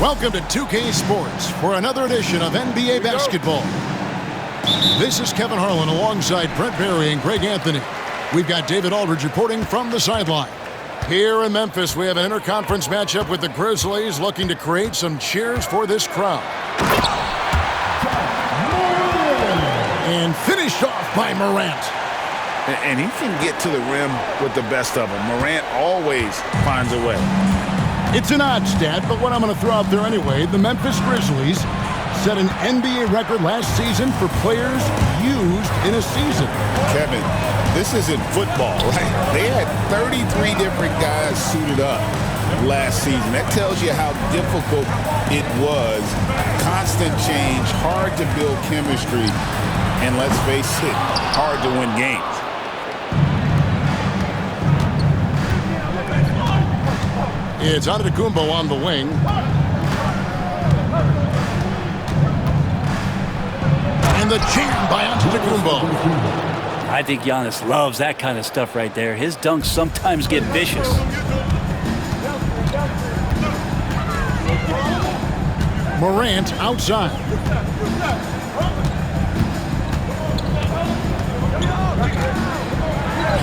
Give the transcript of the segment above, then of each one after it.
Welcome to 2K Sports for another edition of NBA basketball. This is Kevin Harlan alongside Brent Barry and Greg Anthony. We've got David Aldridge reporting from the sideline. Here in Memphis, we have an interconference matchup with the Grizzlies looking to create some cheers for this crowd. And finished off by Morant. And he can get to the rim with the best of them. Morant always finds a way. It's an odd stat, but what I'm going to throw out there anyway, the Memphis Grizzlies set an NBA record last season for players used in a season. Kevin, this isn't football, right? They had 33 different guys suited up last season. That tells you how difficult it was. Constant change, hard to build chemistry, and let's face it, hard to win games. It's Antetokounmpo on the wing. And the jam by Antetokounmpo. I think Giannis loves that kind of stuff right there. His dunks sometimes get vicious. Morant outside.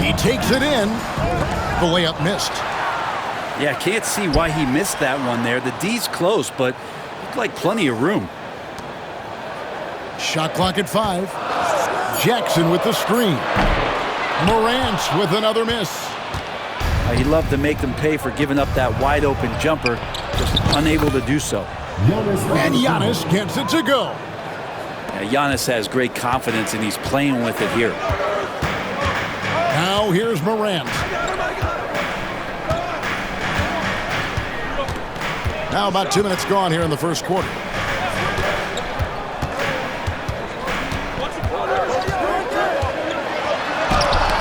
He takes it in. The layup missed. Yeah, can't see why he missed that one there. The D's close, but looked like plenty of room. Shot clock at 5. Jackson with the screen. Morant with another miss. He loved to make them pay for giving up that wide open jumper, just unable to do so. And Giannis gets it to go. Yeah, Giannis has great confidence and he's playing with it here. Now here's Morant. Now about 2 minutes gone here in the first quarter.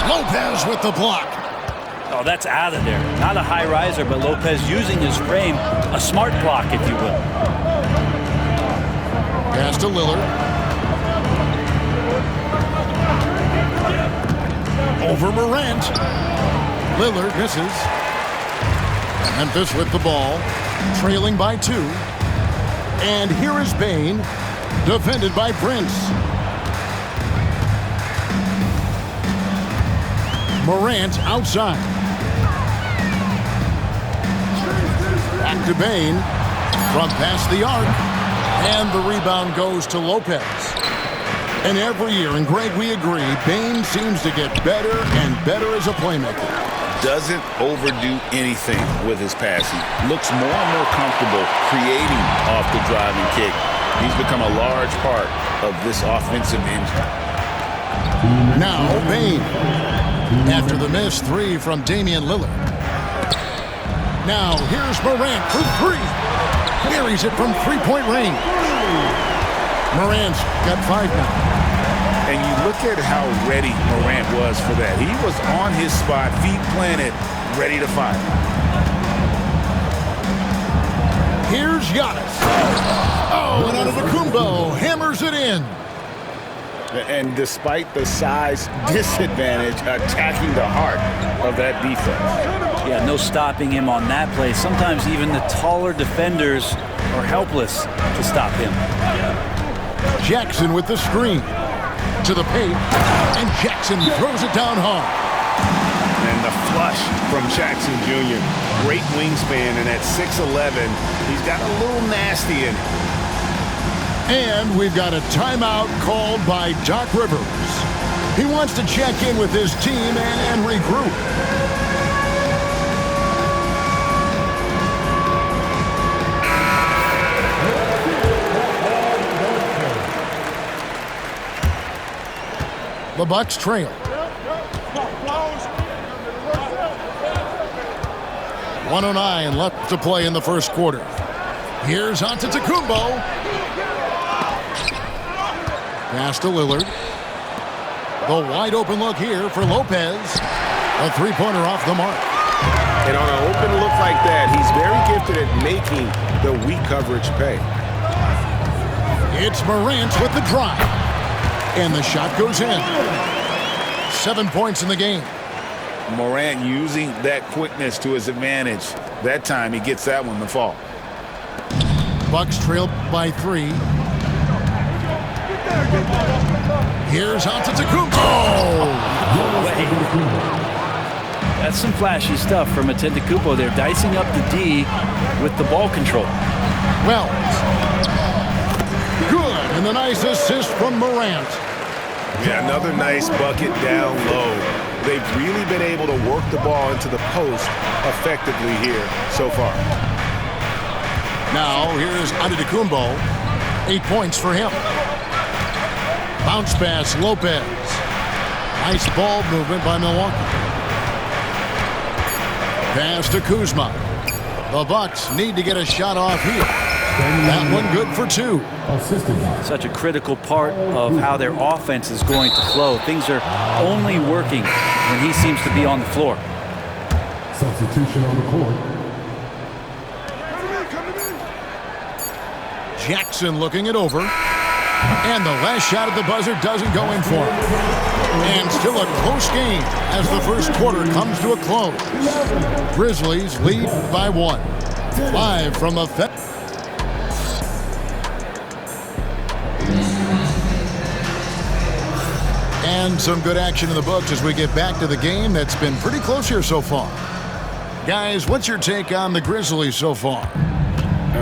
Lopez with the block. Oh, that's out of there. Not a high riser, but Lopez using his frame. A smart block, if you will. Pass to Lillard. Over Morant. Lillard misses. Memphis with the ball. Trailing by 2. And here is Bain. Defended by Prince. Morant outside. Back to Bain. From past the arc. And the rebound goes to Lopez. And every year, and Greg, we agree, Bain seems to get better and better as a playmaker. Doesn't overdo anything with his passing. Looks more and more comfortable creating off the driving kick. He's become a large part of this offensive engine. Now Bain. After the missed 3 from Damian Lillard. Now here's Morant for 3. Carries it from three-point range. Morant's got 5 now. And you look at how ready Morant was for that. He was on his spot, feet planted, ready to fire. Here's Giannis. Oh, and Antetokounmpo hammers it in. And despite the size disadvantage, attacking the heart of that defense. Yeah, no stopping him on that play. Sometimes even the taller defenders are helpless to stop him. Jackson with the screen. To the paint, and Jackson throws it down hard. And the flush from Jackson Jr. Great wingspan, and at 6'11", he's got a little nasty in it. And we've got a timeout called by Doc Rivers. He wants to check in with his team and regroup. The Bucks trail. 1:09 left to play in the first quarter. Here's Antetokounmpo. Pass to Lillard. The wide open look here for Lopez. A three-pointer off the mark. And on an open look like that, he's very gifted at making the weak coverage pay. It's Morant with the drive. And the shot goes in. 7 points in the game. Morant using that quickness to his advantage. That time he gets that one to fall. Bucks trail by 3. Here's Antetokounmpo. Oh! That's some flashy stuff from Antetokounmpo. They're dicing up the D with the ball control. Wells. Good, and a nice assist from Morant. Yeah, another nice bucket down low. They've really been able to work the ball into the post effectively here so far. Now, here's Antetokounmpo. 8 points for him. Bounce pass, Lopez. Nice ball movement by Milwaukee. Pass to Kuzma. The Bucks need to get a shot off here. That one good for 2. Such a critical part of how their offense is going to flow. Things are only working when he seems to be on the floor. Substitution on the court. Jackson looking it over. And the last shot at the buzzer doesn't go in for him. And still a close game as the first quarter comes to a close. Grizzlies lead by 1. Live from the and some good action in the books as we get back to the game that's been pretty close here so far. Guys, what's your take on the Grizzlies so far?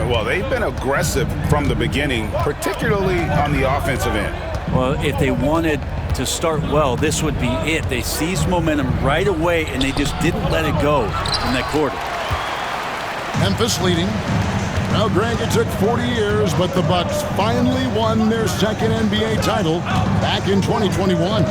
Well, they've been aggressive from the beginning, particularly on the offensive end. Well, if they wanted to start well, this would be it. They seized momentum right away, and they just didn't let it go in that quarter. Memphis leading. Now, Greg, it took 40 years, but the Bucks finally won their second NBA title back in 2021.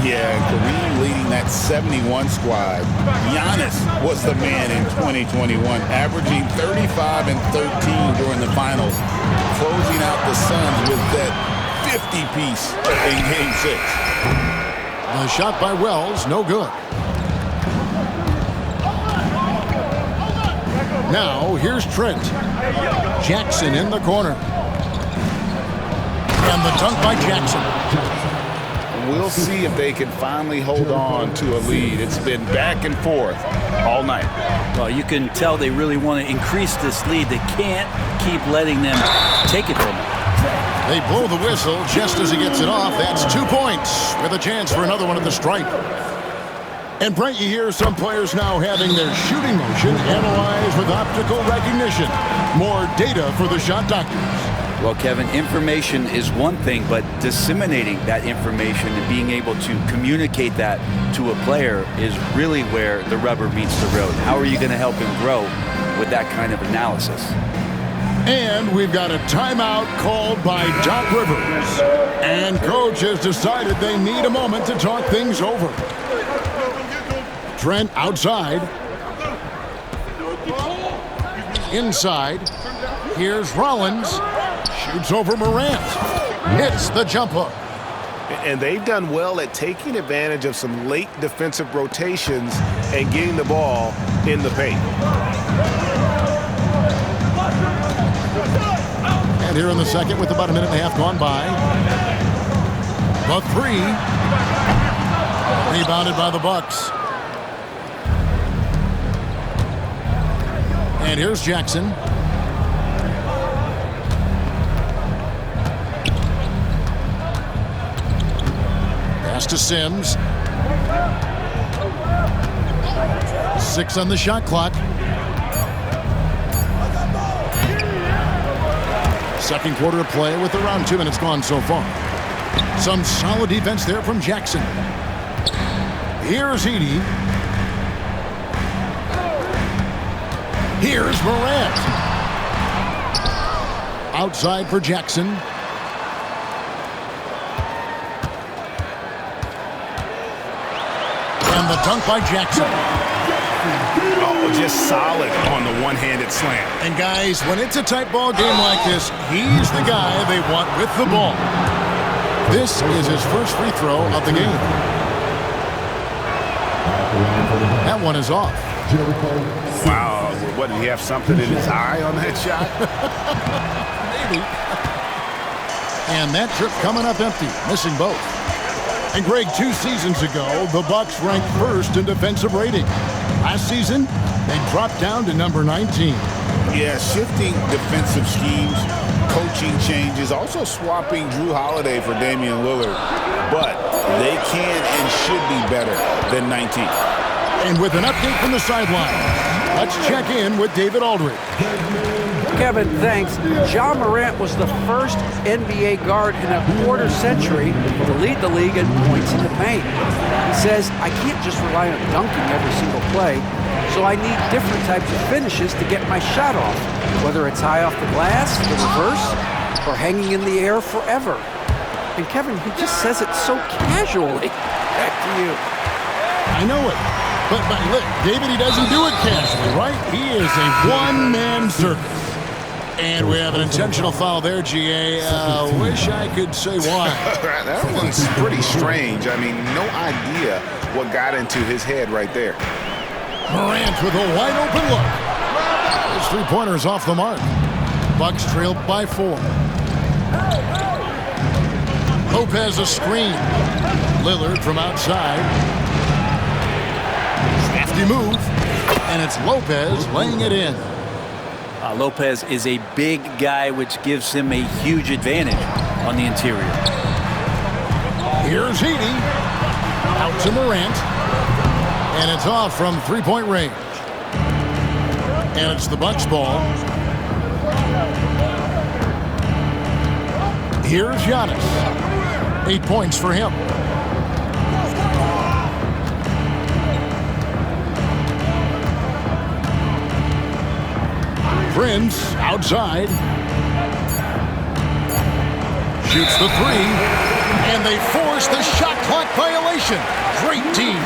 Yeah, and Kareem leading that 71 squad. Giannis was the man in 2021, averaging 35 and 13 during the finals, closing out the Suns with that 50-piece in Game 6. The shot by Wells, no good. Now, here's Trent. Jackson in the corner. And the dunk by Jackson. We'll see if they can finally hold on to a lead. It's been back and forth all night. Well, you can tell they really want to increase this lead. They can't keep letting them take it from them. They blow the whistle just as he gets it off. That's 2 points with a chance for another one at the stripe. And Brent, you hear some players now having their shooting motion analyzed with optical recognition. More data for the shot doctors. Well, Kevin, information is one thing, but disseminating that information and being able to communicate that to a player is really where the rubber meets the road. How are you going to help him grow with that kind of analysis? And we've got a timeout called by Doc Rivers. And coach has decided they need a moment to talk things over. Trent outside. Inside. Here's Rollins. Shoots over Morant. Hits the jump hook. And they've done well at taking advantage of some late defensive rotations and getting the ball in the paint. And here in the second with about a minute and a half gone by. The 3. Rebounded by the Bucks. And here's Jackson. Pass to Sims. 6 on the shot clock. Second quarter of play with around 2 minutes gone so far. Some solid defense there from Jackson. Here's Edey. Here's Morant. Outside for Jackson. And the dunk by Jackson. Oh, just solid on the one-handed slam. And guys, when it's a tight ball game like this, he's the guy they want with the ball. This is his first free throw of the game. That one is off. Wow. What, did he have something in his eye on that shot? Maybe. And that trip coming up empty, missing both. And Greg, 2 seasons ago, the Bucks ranked first in defensive rating. Last season, they dropped down to number 19. Yeah, shifting defensive schemes, coaching changes, also swapping Drew Holiday for Damian Lillard. But they can and should be better than 19. And with an update from the sideline, let's check in with David Aldridge. Kevin, thanks. Ja Morant was the first NBA guard in a quarter century to lead the league in points in the paint. He says, I can't just rely on dunking every single play, so I need different types of finishes to get my shot off, whether it's high off the glass, the reverse, or hanging in the air forever. And Kevin, he just says it so casually. Back to you. I know it. But look, David, he doesn't do it casually, right? He is a one-man circus. And we have an intentional foul there, GA. Wish I could say why. That one's pretty strange. I mean, no idea what got into his head right there. Morant with a wide-open look. His three-pointer's off the mark. Bucks trailed by 4. Lopez a screen. Lillard from outside. Crafty move. And it's Lopez laying it in. Lopez is a big guy, which gives him a huge advantage on the interior. Here's Heaney. Out to Morant. And it's off from three-point range. And it's the Bucks ball. Here's Giannis. 8 points for him. Prince outside. Shoots the 3. And they force the shot clock violation. Great team.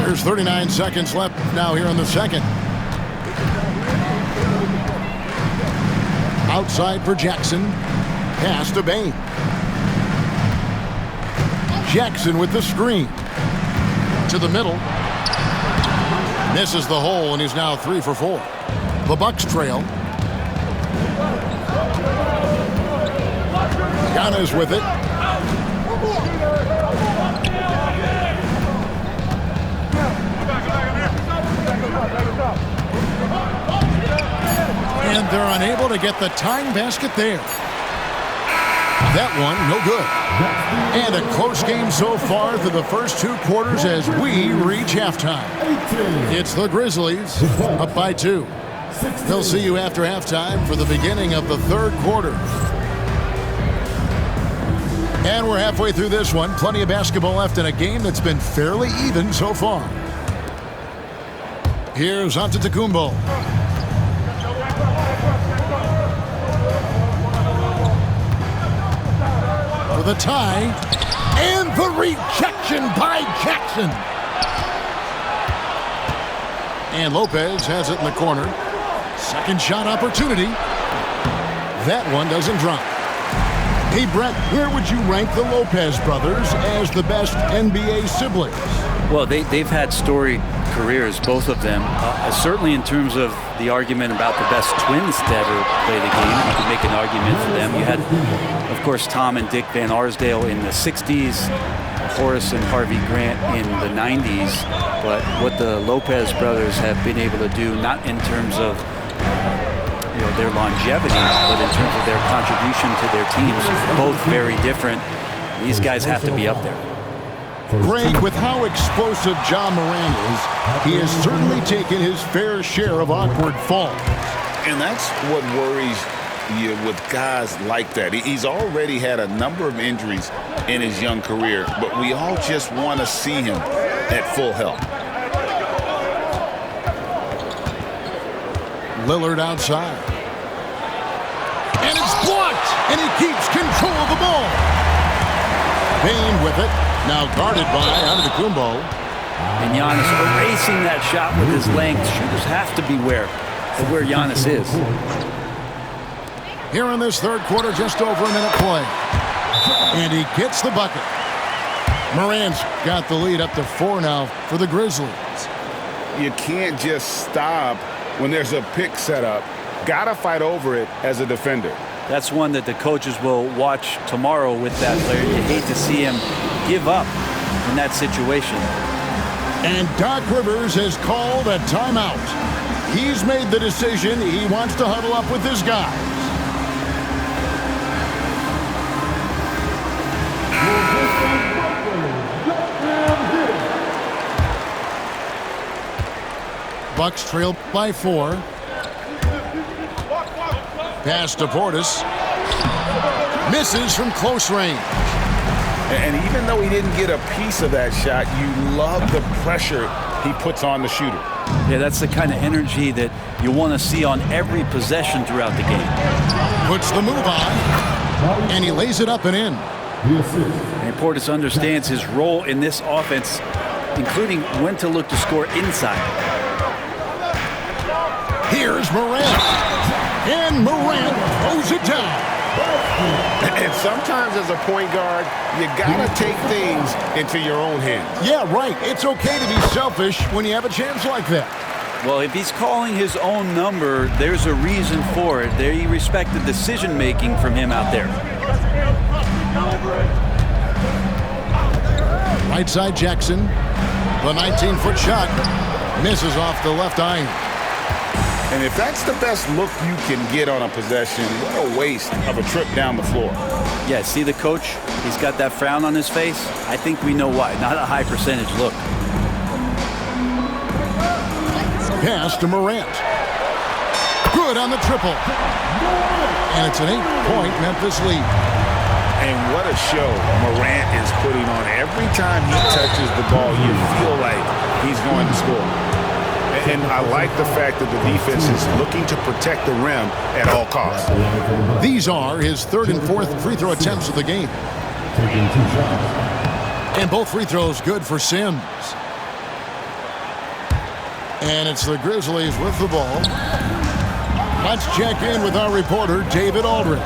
There's 39 seconds left now here in the second. Outside for Jackson. Pass to Bain. Jackson with the screen. To the middle. Misses the hole, and he's now 3 for 4. The Bucks trail. Giannis with it. And they're unable to get the tying basket there. That one, no good. And a close game so far through the first 2 quarters as we reach halftime. It's the Grizzlies up by 2. They'll see you after halftime for the beginning of the third quarter. And we're halfway through this one. Plenty of basketball left in a game that's been fairly even so far. Here's Antetokounmpo. For the tie, and the rejection by Jackson. And Lopez has it in the corner. Second shot opportunity. That one doesn't drop. Hey, Brett, where would you rank the Lopez brothers as the best NBA siblings? Well, they've had storied careers, both of them. Certainly in terms of the argument about the best twins to ever play the game, you can make an argument for them. You had, of course, Tom and Dick Van Arsdale in the 60s, Horace and Harvey Grant in the 90s. But what the Lopez brothers have been able to do, not in terms of their longevity, but in terms of their contribution to their teams, both very different. These guys have to be up there. Greg, with how explosive Ja Morant is, he has certainly taken his fair share of awkward falls. And that's what worries you with guys like that. He's already had a number of injuries in his young career, but we all just want to see him at full health. Lillard outside. And it's blocked, and he keeps control of the ball. Bain with it. Now guarded by Antetokounmpo. And Giannis erasing that shot with his length. Shooters have to beware of where Giannis is. Here in this third quarter, just over a minute play. And he gets the bucket. Morant's got the lead up to 4 now for the Grizzlies. You can't just stop when there's a pick set up. Gotta fight over it as a defender. That's one that the coaches will watch tomorrow with that player. You hate to see him give up in that situation. And Doc Rivers has called a timeout. He's made the decision. He wants to huddle up with his guys. Bucks trail by 4. Pass to Portis. Misses from close range. And even though he didn't get a piece of that shot, you love the pressure he puts on the shooter. Yeah, that's the kind of energy that you want to see on every possession throughout the game. Puts the move on, and he lays it up and in. And Portis understands his role in this offense, including when to look to score inside. Here's Morant. And Morant throws it down. And sometimes as a point guard, you gotta take things into your own hands. Yeah, right. It's okay to be selfish when you have a chance like that. Well, if he's calling his own number, there's a reason for it. They respect the decision-making from him out there. Right side Jackson. The 19-foot shot misses off the left iron. And if that's the best look you can get on a possession, what a waste of a trip down the floor. Yeah, see the coach? He's got that frown on his face. I think we know why. Not a high percentage look. Pass to Morant. Good on the triple. And it's an 8-point Memphis lead. And what a show Morant is putting on. Every time he touches the ball, you feel like he's going to score. And I like the fact that the defense is looking to protect the rim at all costs. These are his 3rd and 4th free throw attempts of the game. And both free throws good for Sims. And it's the Grizzlies with the ball. Let's check in with our reporter, David Aldridge.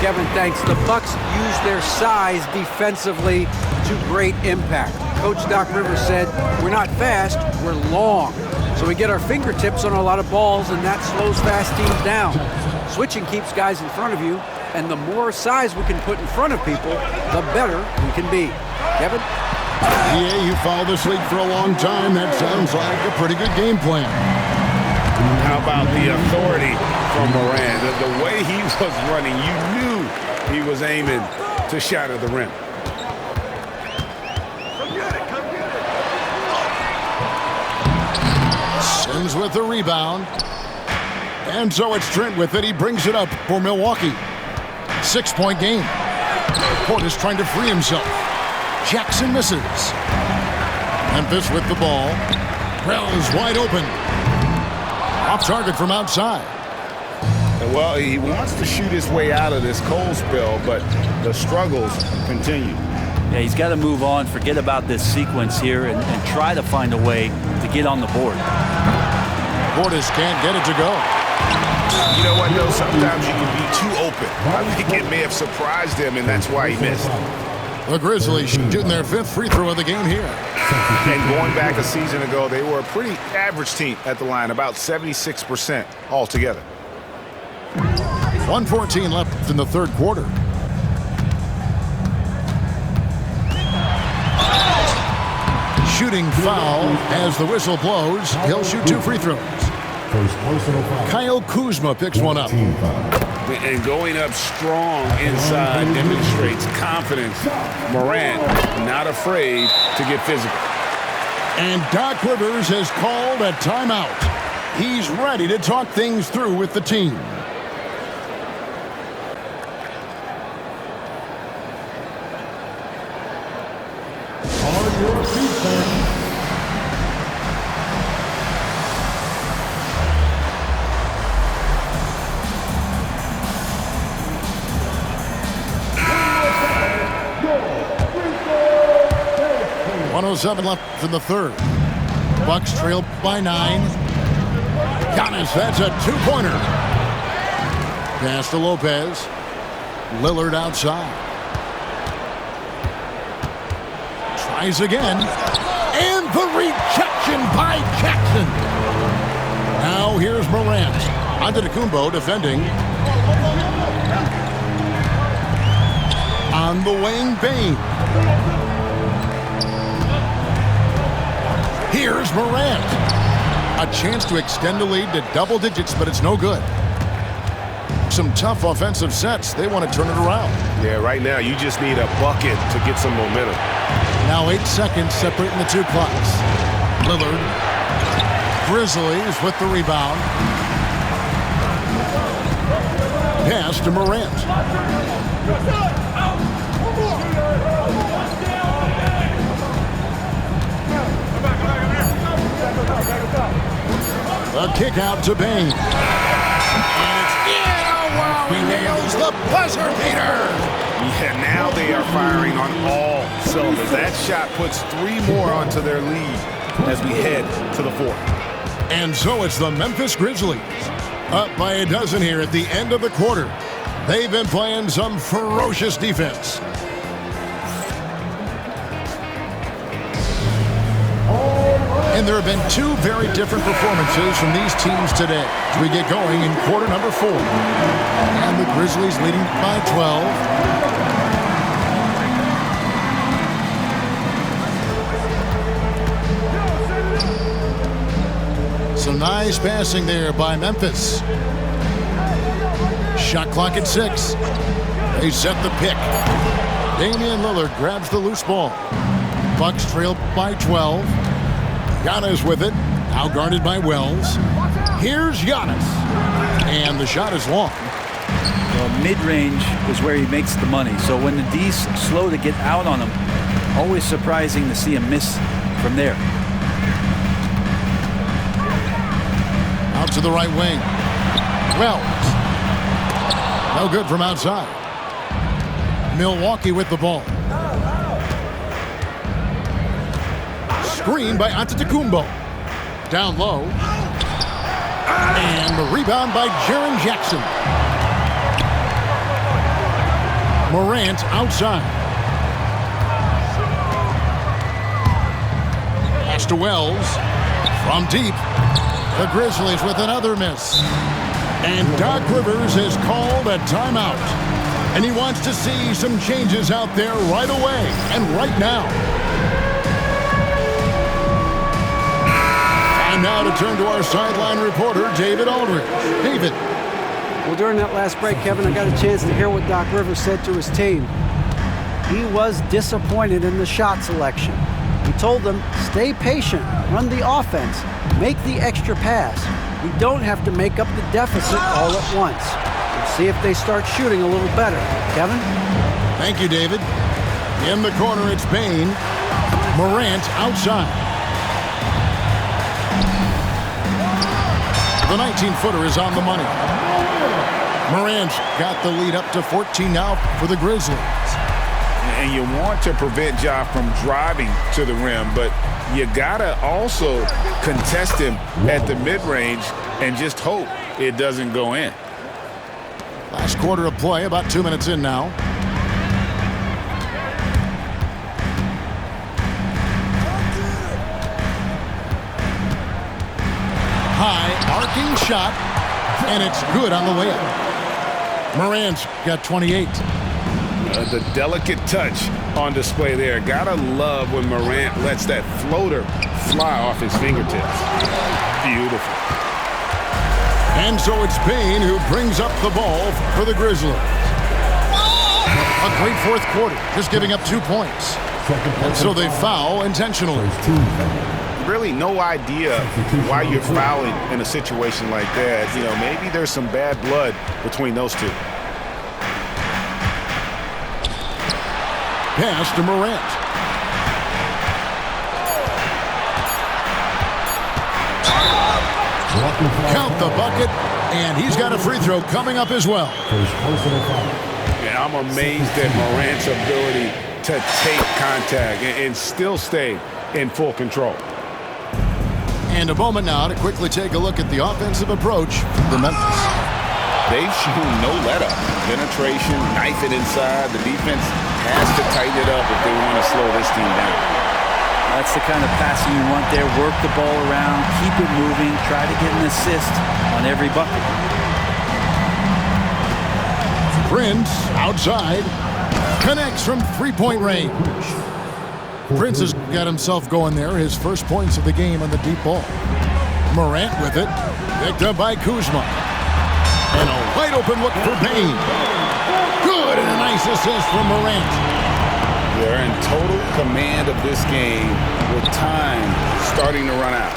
Kevin, thanks. The Bucks use their size defensively to great impact. Coach Doc Rivers said, we're not fast, we're long. So we get our fingertips on a lot of balls, and that slows fast teams down. Switching keeps guys in front of you, and the more size we can put in front of people, the better we can be. Kevin? Yeah, you followed this league for a long time. That sounds like a pretty good game plan. How about the authority from Morant? The way he was running, you knew he was aiming to shatter the rim. Sims with the rebound. And so it's Trent with it. He brings it up for Milwaukee. 6-point game. Portis trying to free himself. Jackson misses. Memphis with the ball. Wells wide open. Off target from outside. Well, he wants to shoot his way out of this cold spell, but the struggles continue. Yeah, he's got to move on, forget about this sequence here, and try to find a way to get on the board. Portis can't get it to go. You know what, though? Sometimes you can be too open. I think it may have surprised him, and that's why he missed. The Grizzlies shooting their 5th free throw of the game here. And going back a season ago, they were a pretty average team at the line, about 76% altogether. 1:14 left in the 3rd quarter. Shooting foul as the whistle blows. He'll shoot 2 free throws. Kyle Kuzma picks one up. And going up strong inside demonstrates confidence. Morant not afraid to get physical. And Doc Rivers has called a timeout. He's ready to talk things through with the team. On your feet, fans. .107 left in the 3rd. Bucks trail by 9. Giannis, that's a 2-pointer. Pass to Lopez. Lillard outside. Tries again. And the rejection by Jackson. Now here's Morant. Antetokounmpo defending. On the wing, Bane. Here's Morant. A chance to extend the lead to double digits, but it's no good. Some tough offensive sets. They want to turn it around. Yeah, right now you just need a bucket to get some momentum. Now 8 seconds separating the two clocks. Lillard. Grizzlies with the rebound. Pass to Morant. A kick out to Bain. And it's in. Oh, wow, he nails the buzzer beater. Yeah, now they are firing on all cylinders. That shot puts 3 more onto their lead as we head to the 4th. And so it's the Memphis Grizzlies. Up by a dozen here at the end of the quarter. They've been playing some ferocious defense. And there have been 2 very different performances from these teams today as we get going in quarter number 4. And the Grizzlies leading by 12. Some nice passing there by Memphis. Shot clock at 6. They set the pick. Damian Lillard grabs the loose ball. Bucks trail by 12. Giannis with it. Now guarded by Wells. Here's Giannis. And the shot is long. Well, mid-range is where he makes the money. So when the D's slow to get out on him, always surprising to see him miss from there. Out to the right wing. Wells. No good from outside. Milwaukee with the ball. Screen by Antetokounmpo. Down low. And the rebound by Jaren Jackson. Morant outside. Pass to Wells. From deep. The Grizzlies with another miss. And Doc Rivers has called a timeout. And he wants to see some changes out there right away and right now. Time now to turn to our sideline reporter, David Aldridge. David. Well, during that last break, Kevin, I got a chance to hear what Doc Rivers said to his team. He was disappointed in the shot selection. He told them, stay patient, run the offense, make the extra pass. We don't have to make up the deficit all at once. We'll see if they start shooting a little better. Kevin? Thank you, David. In the corner, it's Bain. Morant outside. The 19-footer is on the money. Morant's got the lead up to 14 now for the Grizzlies. And you want to prevent Ja from driving to the rim, but you gotta also contest him at the mid-range and just hope it doesn't go in. Last quarter of play, about 2 minutes in now. High arcing shot, and it's good on the way up. Morant's got 28. The delicate touch on display there. Gotta love when Morant lets that floater fly off his fingertips. Beautiful. And so it's Bain who brings up the ball for the Grizzlies. A great 4th quarter, just giving up 2 points. And so they foul intentionally. Really no idea why you're fouling in a situation like that. You know, maybe there's some bad blood between those two. Pass to Morant. Count the bucket, and he's got a free throw coming up as well. Yeah, I'm amazed at Morant's ability to take contact and still stay in full control. And a moment now to quickly take a look at the offensive approach for Memphis. They've shown no let-up. Penetration, knife it inside. The defense has to tighten it up if they want to slow this team down. That's the kind of passing you want there. Work the ball around, keep it moving, try to get an assist on every bucket. Prince outside, connects from 3-point range. Prince has got himself going there. His first points of the game on the deep ball. Morant with it. Picked up by Kuzma. And a wide open look for Payne. Good, and a nice assist from Morant. They're in total command of this game with time starting to run out.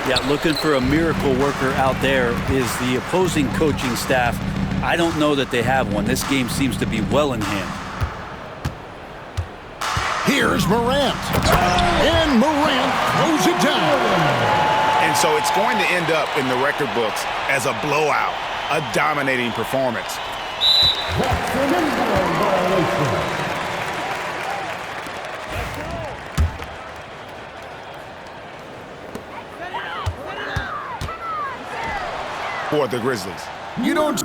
Yeah, looking for a miracle worker out there is the opposing coaching staff. I don't know that they have one. This game seems to be well in hand. Here's Morant. And Morant throws it down. And so it's going to end up in the record books as a blowout, a dominating performance. For the Grizzlies. You don't